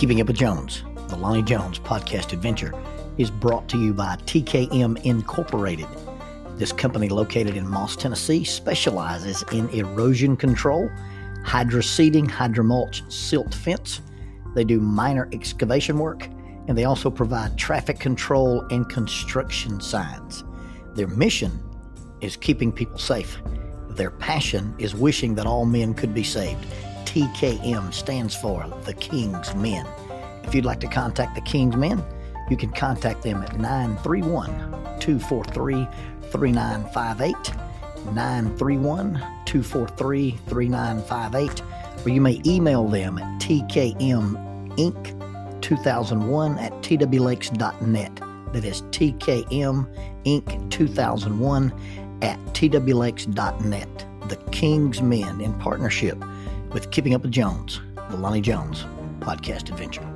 Keeping Up with Jones, the Lonnie Jones podcast adventure, is brought to you by TKM Incorporated. This company, located in Moss, Tennessee, specializes in erosion control, hydroseeding, hydromulch, silt fence. They do minor excavation work, and they also provide traffic control and construction signs. Their mission is keeping people safe. Their passion is wishing that all men could be saved. TKM stands for The King's Men. If you'd like to contact The King's Men, you can contact them at 931-243-3958, 931-243-3958, or you may email them at tkminc2001@twlakes.net. That is tkminc2001@twlakes.net. The King's Men, in partnership with Keeping Up with Jones, the Lonnie Jones podcast adventure.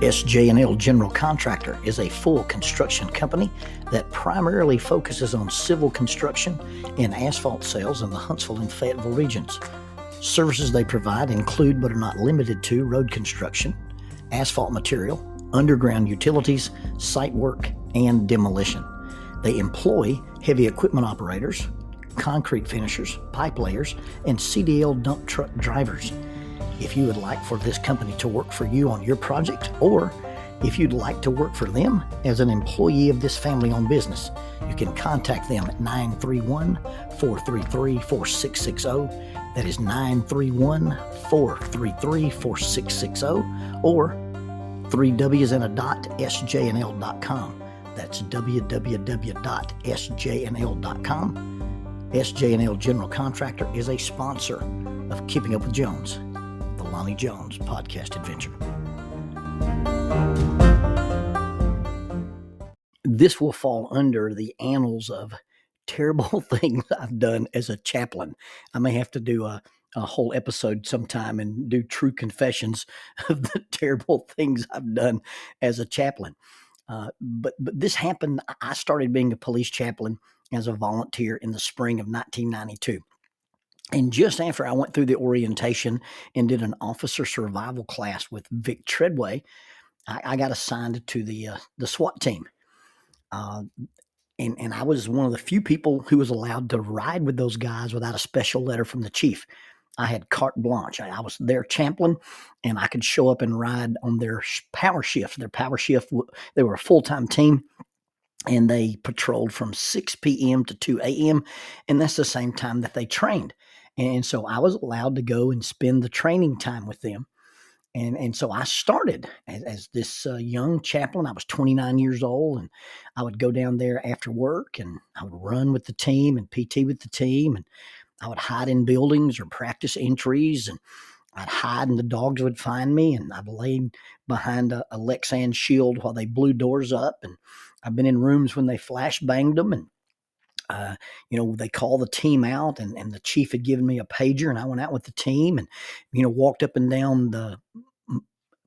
SJ&L General Contractor is a full construction company that primarily focuses on civil construction and asphalt sales in the Huntsville and Fayetteville regions. Services they provide include, but are not limited to, road construction, asphalt material, underground utilities, site work, and demolition. They employ heavy equipment operators, concrete finishers, pipe layers, and CDL dump truck drivers. If you would like for this company to work for you on your project, or if you'd like to work for them as an employee of this family-owned business, you can contact them at 931-433-4660. That is 931-433-4660, or 3W's and a dot, sjnl.com. That's www.sjnl.com. SJ&L General Contractor is a sponsor of Keeping Up with Jones, the Lonnie Jones podcast adventure. This will fall under the annals of terrible things I've done as a chaplain. I may have to do a whole episode sometime and do true confessions of the terrible things I've done as a chaplain. But this happened. I started being a police chaplain as a volunteer in the spring of 1992. And just after I went through the orientation and did an officer survival class with Vic Treadway, I got assigned to the SWAT team. And I was one of the few people who was allowed to ride with those guys without a special letter from the chief. I had carte blanche. I was their chaplain, and I could show up and ride on their power shift. Their power shift, they were a full-time team, and they patrolled from 6 p.m. to 2 a.m., and that's the same time that they trained. And so I was allowed to go and spend the training time with them. And so I started as this young chaplain. I was 29 years old, and I would go down there after work, and I would run with the team and PT with the team, and I would hide in buildings or practice entries, and I'd hide and the dogs would find me, and I'd lay behind a Lexan shield while they blew doors up. And I've been in rooms when they flash banged them, and they call the team out, and the chief had given me a pager, and I went out with the team and, walked up and down the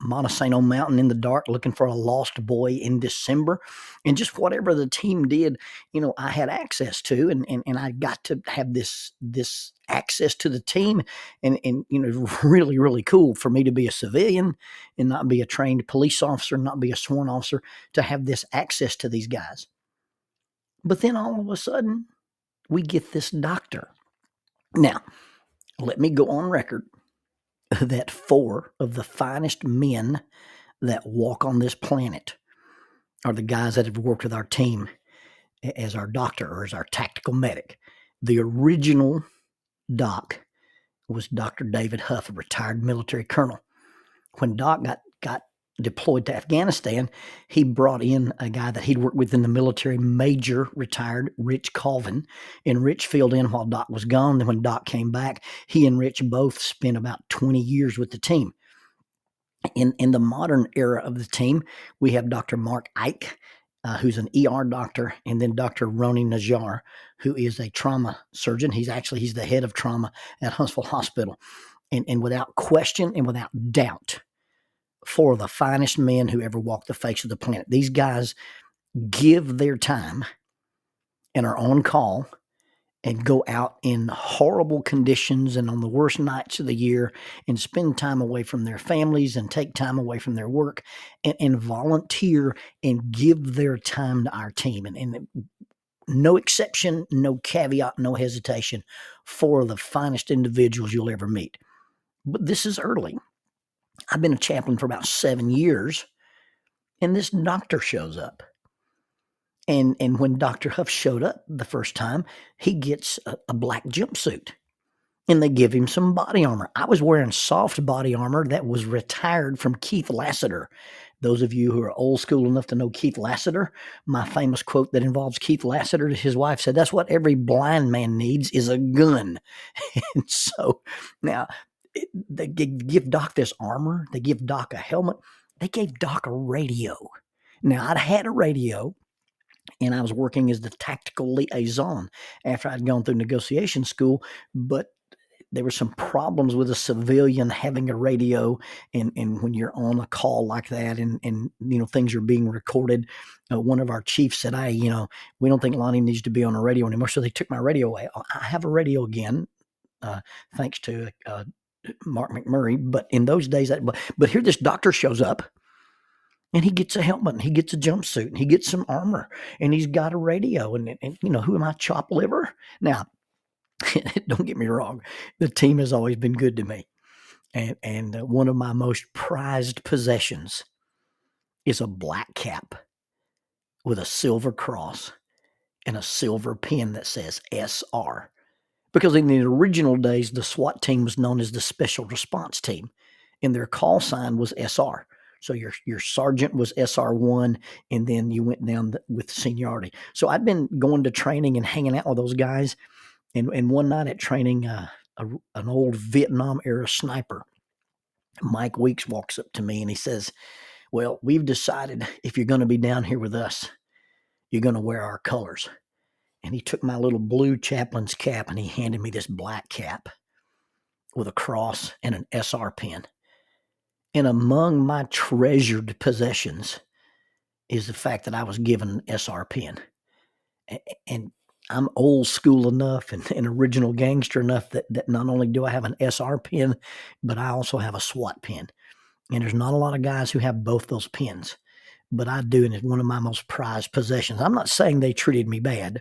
Montesano Mountain in the dark looking for a lost boy in December. And just whatever the team did, I had access to, and I got to have this access to the team. And really, really cool for me to be a civilian and not be a trained police officer, not be a sworn officer, to have this access to these guys. But then all of a sudden, we get this doctor. Now, let me go on record that 4 of the finest men that walk on this planet are the guys that have worked with our team as our doctor or as our tactical medic. The original doc was Dr. David Huff, a retired military colonel. When Doc got deployed to Afghanistan, he brought in a guy that he'd worked with in the military, Major retired Rich Colvin, and Rich filled in while Doc was gone. Then when Doc came back, he and Rich both spent about 20 years with the team. In the modern era of the team, we have Dr. Mark Ike, who's an ER doctor, and then Dr. Roni Najjar, who is a trauma surgeon. He's the head of trauma at Huntsville Hospital. And without question and without doubt, 4 of the finest men who ever walked the face of the planet. These guys give their time and are on call and go out in horrible conditions and on the worst nights of the year and spend time away from their families and take time away from their work and volunteer and give their time to our team. And no exception, no caveat, no hesitation, for the finest individuals you'll ever meet. But this is early. I've been a chaplain for about 7 years, and this doctor shows up. And when Dr. Huff showed up the first time, he gets a black jumpsuit, and they give him some body armor. I was wearing soft body armor that was retired from Keith Lassiter. Those of you who are old school enough to know Keith Lassiter, my famous quote that involves Keith Lassiter, his wife said, "That's what every blind man needs is a gun." And so now they give Doc this armor. They give Doc a helmet. They gave Doc a radio. Now, I'd had a radio, and I was working as the tactical liaison after I'd gone through negotiation school, but there were some problems with a civilian having a radio, and when you're on a call like that and things are being recorded, one of our chiefs said, we don't think Lonnie needs to be on a radio anymore, so they took my radio away. I have a radio again, thanks to Mark McMurray, but in those days, but here this doctor shows up, and he gets a helmet, and he gets a jumpsuit, and he gets some armor, and he's got a radio, and who am I, chop liver? Now, don't get me wrong, the team has always been good to me, and one of my most prized possessions is a black cap with a silver cross and a silver pin that says SR, because in the original days, the SWAT team was known as the Special Response Team, and their call sign was SR. So your sergeant was SR1, and then you went down with seniority. So I'd been going to training and hanging out with those guys, and one night at training, an old Vietnam-era sniper, Mike Weeks, walks up to me, and he says, "Well, we've decided if you're going to be down here with us, you're going to wear our colors." And he took my little blue chaplain's cap, and he handed me this black cap with a cross and an SR pin. And among my treasured possessions is the fact that I was given an SR pin. And I'm old school enough and original gangster enough that not only do I have an SR pin, but I also have a SWAT pin. And there's not a lot of guys who have both those pins, but I do, and it's one of my most prized possessions. I'm not saying they treated me bad,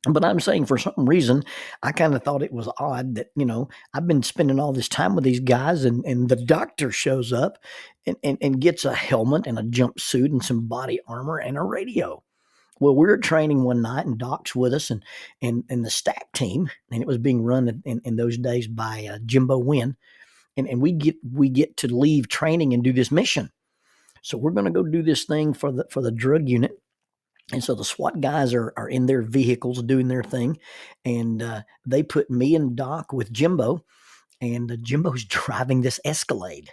but I'm saying for some reason, I kind of thought it was odd that, I've been spending all this time with these guys, and the doctor shows up and gets a helmet and a jumpsuit and some body armor and a radio. Well, we were training one night, and Doc's with us, and the stack team, and it was being run in those days by Jimbo Wynn, and we get to leave training and do this mission. So we're going to go do this thing for the drug unit. And so the SWAT guys are in their vehicles doing their thing, and they put me and Doc with Jimbo, and Jimbo's driving this Escalade,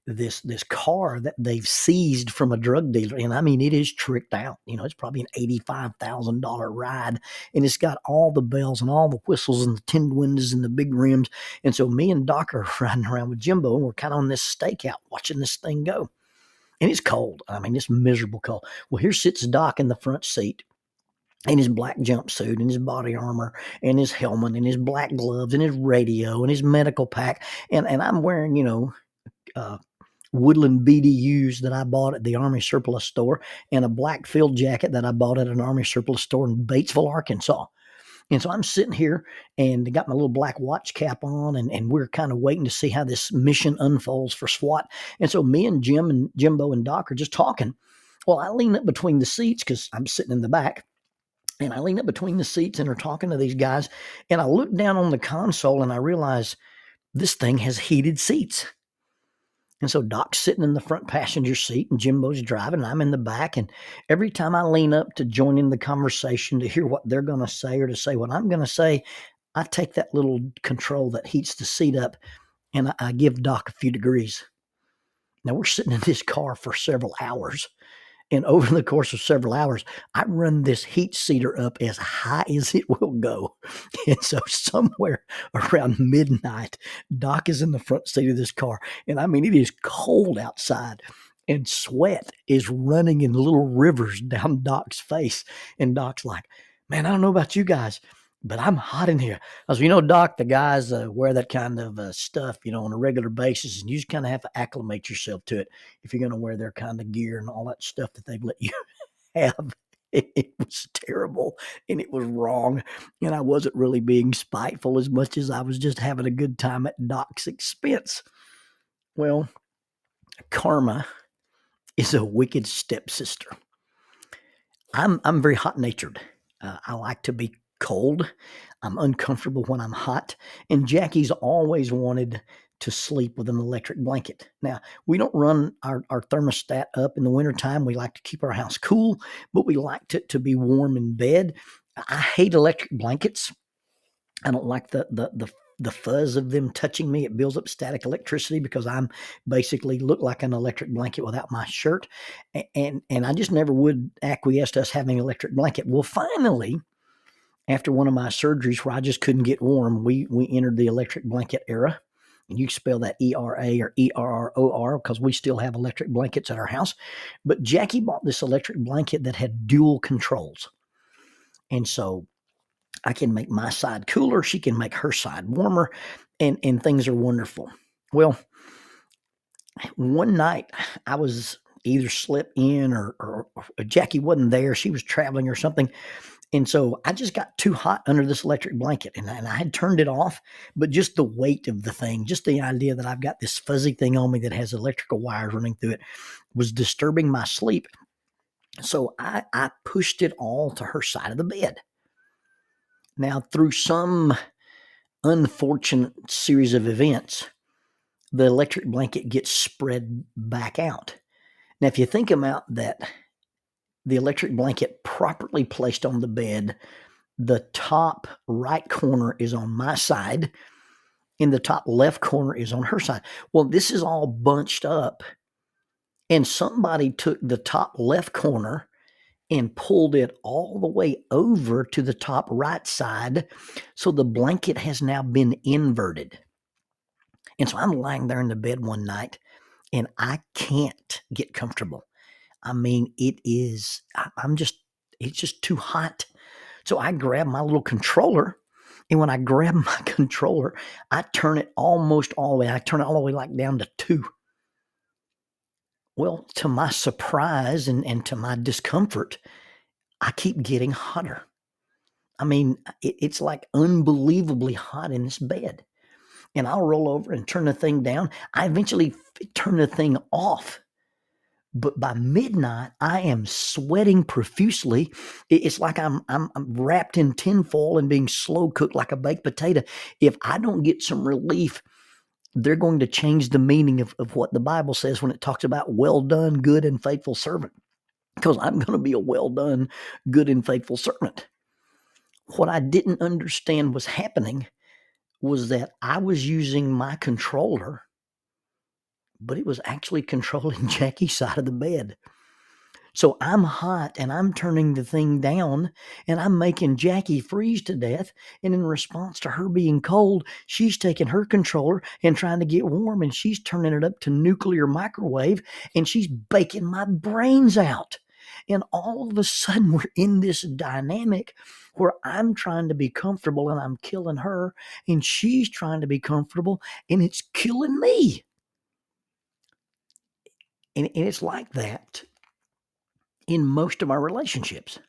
this car that they've seized from a drug dealer. And I mean, it is tricked out. It's probably an $85,000 ride, and it's got all the bells and all the whistles and the tinted windows and the big rims. And so me and Doc are riding around with Jimbo, and we're kind of on this stakeout watching this thing go. And it's cold. I mean, it's miserable cold. Well, here sits Doc in the front seat in his black jumpsuit and his body armor and his helmet and his black gloves and his radio and his medical pack. And I'm wearing, Woodland BDUs that I bought at the Army Surplus store, and a black field jacket that I bought at an Army Surplus store in Batesville, Arkansas. And so I'm sitting here and got my little black watch cap on, and we're kind of waiting to see how this mission unfolds for SWAT. And so me and Jim and Jimbo and Doc are just talking. Well, I lean up between the seats because I'm sitting in the back, and I lean up between the seats and are talking to these guys. And I look down on the console, and I realize this thing has heated seats. And so Doc's sitting in the front passenger seat, and Jimbo's driving, and I'm in the back. And every time I lean up to join in the conversation to hear what they're going to say or to say what I'm going to say, I take that little control that heats the seat up, and I give Doc a few degrees. Now, we're sitting in this car for several hours. And over the course of several hours, I run this heat seater up as high as it will go. And so somewhere around midnight, Doc is in the front seat of this car. And I mean, it is cold outside, and sweat is running in little rivers down Doc's face. And Doc's like, Man, I don't know about you guys, but I'm hot in here. As you know, Doc, the guys wear that kind of stuff, on a regular basis, and you just kind of have to acclimate yourself to it if you're going to wear their kind of gear and all that stuff that they've let you have. It was terrible and it was wrong. And I wasn't really being spiteful as much as I was just having a good time at Doc's expense. Well, karma is a wicked stepsister. I'm very hot natured. I like to be cold. I'm uncomfortable when I'm hot. And Jackie's always wanted to sleep with an electric blanket. Now, we don't run our thermostat up in the wintertime. We like to keep our house cool, but we like to be warm in bed. I hate electric blankets. I don't like the fuzz of them touching me. It builds up static electricity because I'm basically look like an electric blanket without my shirt. And I just never would acquiesce to us having an electric blanket. Well, finally, after one of my surgeries where I just couldn't get warm, we entered the electric blanket era. And you spell that ERA or ERROR because we still have electric blankets at our house. But Jackie bought this electric blanket that had dual controls. And so I can make my side cooler. She can make her side warmer, and things are wonderful. Well, one night I was either slept in or Jackie wasn't there. She was traveling or something. And so I just got too hot under this electric blanket and I had turned it off, but just the weight of the thing, just the idea that I've got this fuzzy thing on me that has electrical wires running through it was disturbing my sleep. So I pushed it all to her side of the bed. Now, through some unfortunate series of events, the electric blanket gets spread back out. Now, if you think about that, the electric blanket properly placed on the bed, the top right corner is on my side, and the top left corner is on her side. Well, this is all bunched up, and somebody took the top left corner and pulled it all the way over to the top right side. So the blanket has now been inverted. And so I'm lying there in the bed one night and I can't get comfortable. I mean, it's just too hot. So I grab my little controller. And when I grab my controller, I turn it almost all the way. I turn it all the way like down to 2. Well, to my surprise and to my discomfort, I keep getting hotter. I mean, it's like unbelievably hot in this bed. And I'll roll over and turn the thing down. I eventually turn the thing off. But by midnight, I am sweating profusely. It's like I'm wrapped in tinfoil and being slow cooked like a baked potato. If I don't get some relief, they're going to change the meaning of what the Bible says when it talks about well done, good and faithful servant. Because I'm going to be a well done, good and faithful servant. What I didn't understand was happening was that I was using my controller, but it was actually controlling Jackie's side of the bed. So I'm hot and I'm turning the thing down and I'm making Jackie freeze to death. And in response to her being cold, she's taking her controller and trying to get warm and she's turning it up to nuclear microwave and she's baking my brains out. And all of a sudden we're in this dynamic where I'm trying to be comfortable and I'm killing her and she's trying to be comfortable and it's killing me. And it's like that in most of our relationships.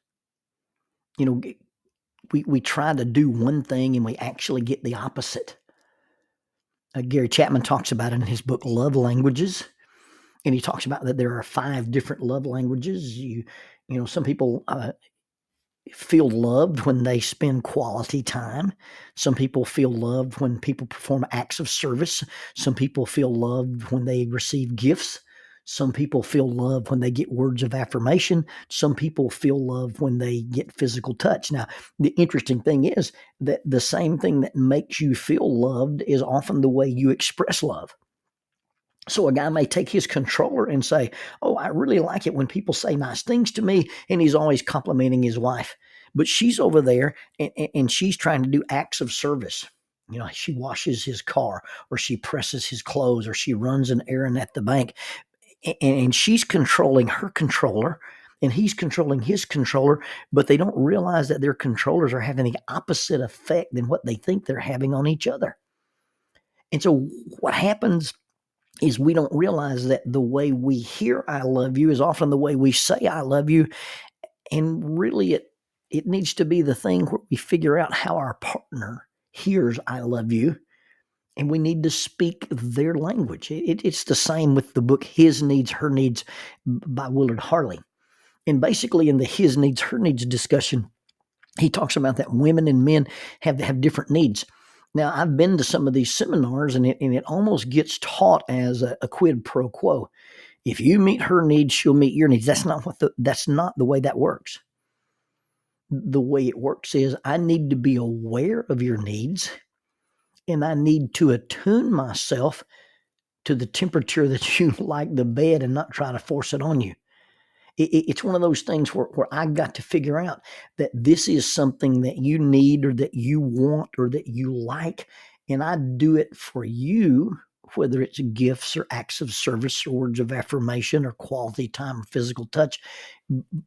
We try to do one thing and we actually get the opposite. Gary Chapman talks about it in his book, Love Languages. And he talks about that there are 5 different love languages. Some people feel loved when they spend quality time. Some people feel loved when people perform acts of service. Some people feel loved when they receive gifts. Some people feel love when they get words of affirmation. Some people feel love when they get physical touch. Now, the interesting thing is that the same thing that makes you feel loved is often the way you express love. So a guy may take his controller and say, oh, I really like it when people say nice things to me, and he's always complimenting his wife. But she's over there and she's trying to do acts of service. She washes his car or she presses his clothes or she runs an errand at the bank. And she's controlling her controller and he's controlling his controller, but they don't realize that their controllers are having the opposite effect than what they think they're having on each other. And so what happens is we don't realize that the way we hear I love you is often the way we say I love you. And really it needs to be the thing where we figure out how our partner hears I love you, and we need to speak their language. It's the same with the book His Needs, Her Needs by Willard Harley. And basically in the His Needs, Her Needs discussion, he talks about that women and men have different needs. Now, I've been to some of these seminars, and it almost gets taught as a quid pro quo. If you meet her needs, she'll meet your needs. That's not the way that works. The way it works is I need to be aware of your needs, and I need to attune myself to the temperature that you like the bed and not try to force it on you. It's one of those things where I got to figure out that this is something that you need or that you want or that you like, and I do it for you, whether it's gifts or acts of service or words of affirmation or quality time or physical touch.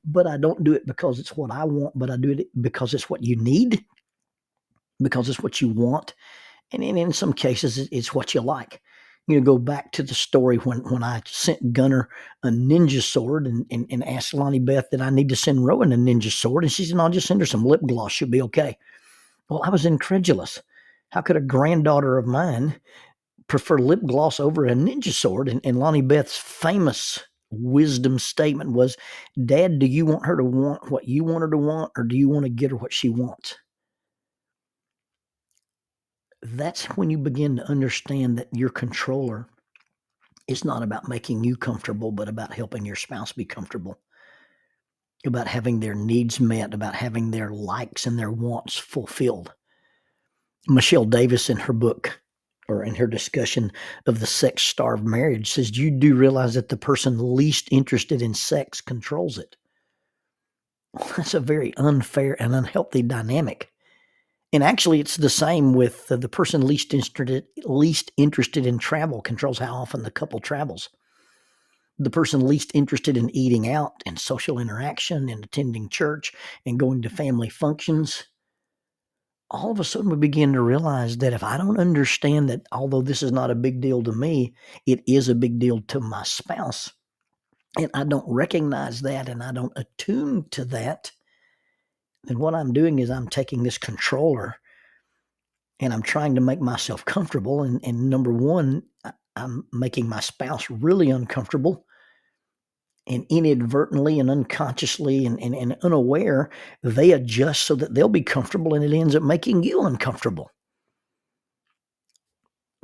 But I don't do it because it's what I want, but I do it because it's what you need, because it's what you want, and in some cases it's what you like. Go back to the story when I sent Gunner a ninja sword and asked Lonnie Beth that I need to send Rowan a ninja sword. And she said, no, I'll just send her some lip gloss. She'll be okay. Well, I was incredulous. How could a granddaughter of mine prefer lip gloss over a ninja sword? And Lonnie Beth's famous wisdom statement was, Dad, do you want her to want what you want her to want, or do you want to get her what she wants? That's when you begin to understand that your controller is not about making you comfortable, but about helping your spouse be comfortable, about having their needs met, about having their likes and their wants fulfilled. Michelle Davis, in her book or in her discussion of the sex-starved marriage, says you do realize that the person least interested in sex controls it. Well, that's a very unfair and unhealthy dynamic. And actually, it's the same with the person least interested in travel controls how often the couple travels. The person least interested in eating out and social interaction and attending church and going to family functions. All of a sudden, we begin to realize that if I don't understand that, although this is not a big deal to me, it is a big deal to my spouse, and I don't recognize that and I don't attune to that, then what I'm doing is I'm taking this controller and I'm trying to make myself comfortable. And number one, I'm making my spouse really uncomfortable. And inadvertently and unconsciously and unaware, they adjust so that they'll be comfortable, and it ends up making you uncomfortable.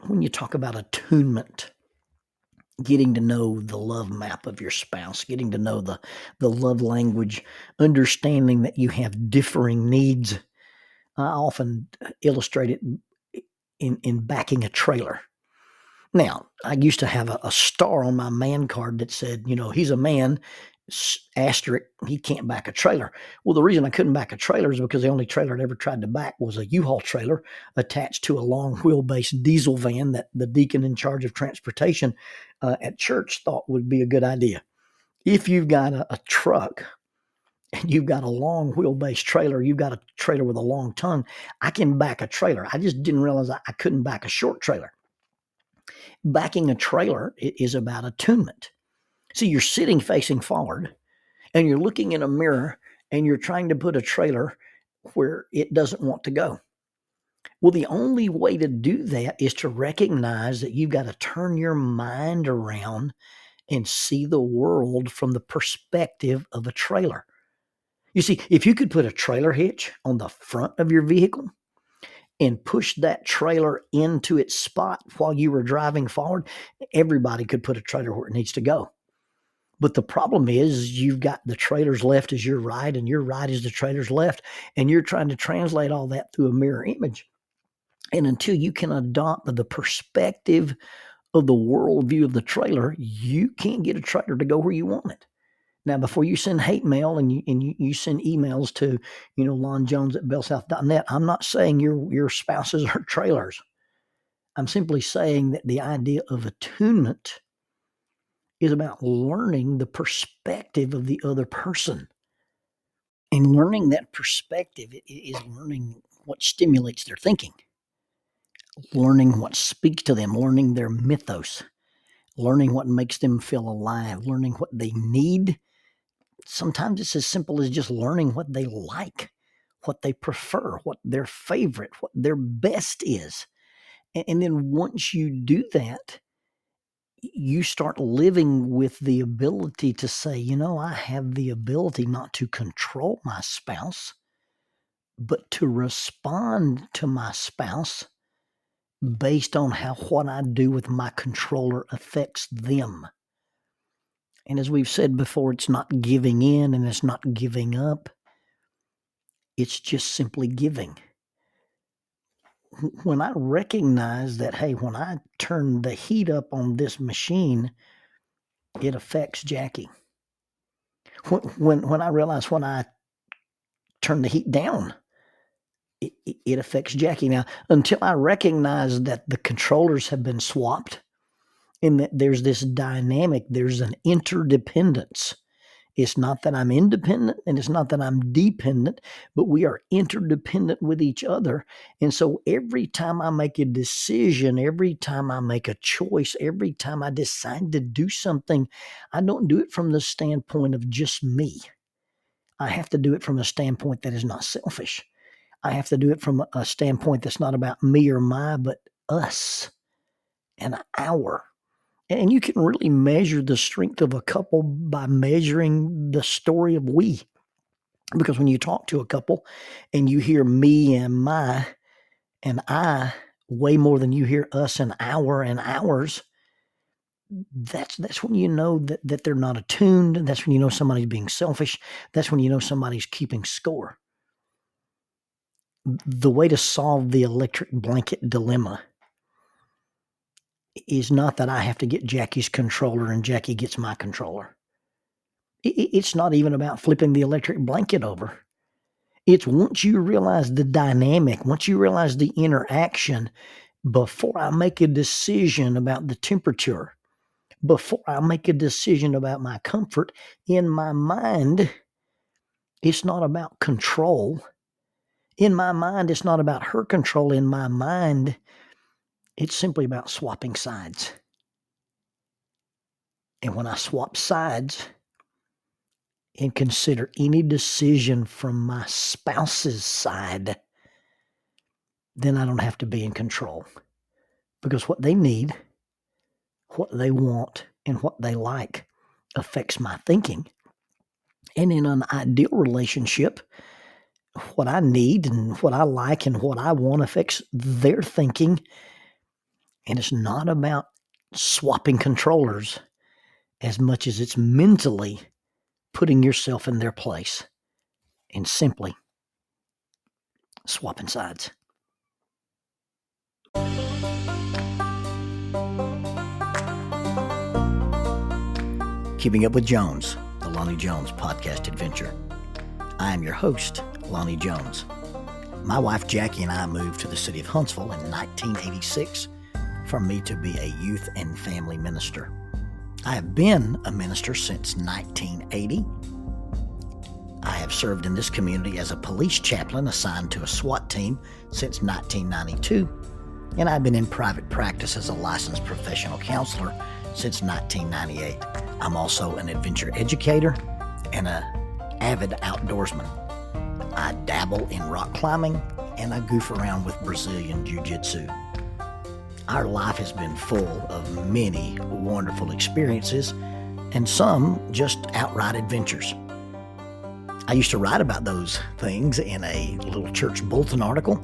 When you talk about attunement, getting to know the love map of your spouse, getting to know the love language, understanding that you have differing needs. I often illustrate it in backing a trailer. Now, I used to have a star on my man card that said, he's a man, asterisk, he can't back a trailer. Well, the reason I couldn't back a trailer is because the only trailer I'd ever tried to back was a U-Haul trailer attached to a long wheelbase diesel van that the deacon in charge of transportation at church thought would be a good idea. If you've got a truck and you've got a long wheelbase trailer, you've got a trailer with a long tongue, I can back a trailer. I just didn't realize I couldn't back a short trailer. Backing a trailer is about attunement. See, you're sitting facing forward and you're looking in a mirror and you're trying to put a trailer where it doesn't want to go. Well, the only way to do that is to recognize that you've got to turn your mind around and see the world from the perspective of a trailer. You see, if you could put a trailer hitch on the front of your vehicle and push that trailer into its spot while you were driving forward, everybody could put a trailer where it needs to go. But the problem is you've got the trailer's left as your right and your right is the trailer's left, and you're trying to translate all that through a mirror image. And until you can adopt the perspective of the worldview of the trailer, you can't get a trailer to go where you want it. Now, before you send hate mail and you send emails to, Lon Jones at bellsouth.net, I'm not saying your spouses are trailers. I'm simply saying that the idea of attunement is about learning the perspective of the other person. And learning that perspective is learning what stimulates their thinking, learning what speaks to them, learning their mythos, learning what makes them feel alive, learning what they need. Sometimes it's as simple as just learning what they like, what they prefer, what their favorite, what their best is. And then once you do that, you start living with the ability to say, I have the ability not to control my spouse, but to respond to my spouse based on how what I do with my controller affects them. And as we've said before, it's not giving in and it's not giving up. It's just simply giving. When I recognize that, hey, when I turn the heat up on this machine, it affects Jackie. When I realize when I turn the heat down, it affects Jackie. Now, until I recognize that the controllers have been swapped and that there's this dynamic, there's an interdependence. It's not that I'm independent and it's not that I'm dependent, but we are interdependent with each other. And so every time I make a decision, every time I make a choice, every time I decide to do something, I don't do it from the standpoint of just me. I have to do it from a standpoint that is not selfish. I have to do it from a standpoint that's not about me or my, but us and our. And you can really measure the strength of a couple by measuring the story of we. Because when you talk to a couple and you hear me and my and I way more than you hear us and our and ours, that's when you know that they're not attuned. That's when you know somebody's being selfish. That's when you know somebody's keeping score. The way to solve the electric blanket dilemma is not that I have to get Jackie's controller and Jackie gets my controller. It's not even about flipping the electric blanket over. It's once you realize the dynamic, once you realize the interaction, before I make a decision about the temperature, before I make a decision about my comfort, in my mind, it's not about control. In my mind, it's not about her control. In my mind, it's simply about swapping sides. And when I swap sides and consider any decision from my spouse's side, then I don't have to be in control. Because what they need, what they want, and what they like affects my thinking. And in an ideal relationship, what I need and what I like and what I want affects their thinking. And it's not about swapping controllers as much as it's mentally putting yourself in their place and simply swapping sides. Keeping Up with Jones, the Lonnie Jones podcast adventure. I am your host, Lonnie Jones. My wife Jackie and I moved to the city of Huntsville in 1986 for me to be a youth and family minister. I have been a minister since 1980. I have served in this community as a police chaplain assigned to a SWAT team since 1992, and I've been in private practice as a licensed professional counselor since 1998. I'm also an adventure educator and an avid outdoorsman. I dabble in rock climbing and I goof around with Brazilian Jiu-Jitsu. Our life has been full of many wonderful experiences and some just outright adventures. I used to write about those things in a little church bulletin article.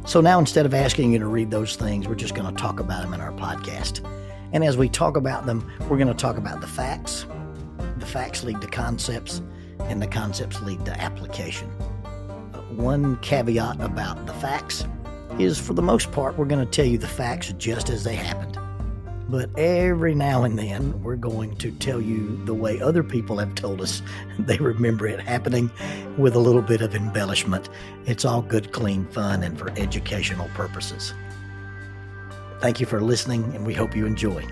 So now instead of asking you to read those things, we're just going to talk about them in our podcast. And as we talk about them, we're going to talk about the facts. The facts lead to concepts, and the concepts lead to application. One caveat about the facts is, for the most part, we're going to tell you the facts just as they happened. But every now and then, we're going to tell you the way other people have told us they remember it happening with a little bit of embellishment. It's all good, clean fun and for educational purposes. Thank you for listening, and we hope you enjoy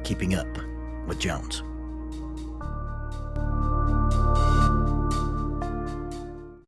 Keeping Up with Jones.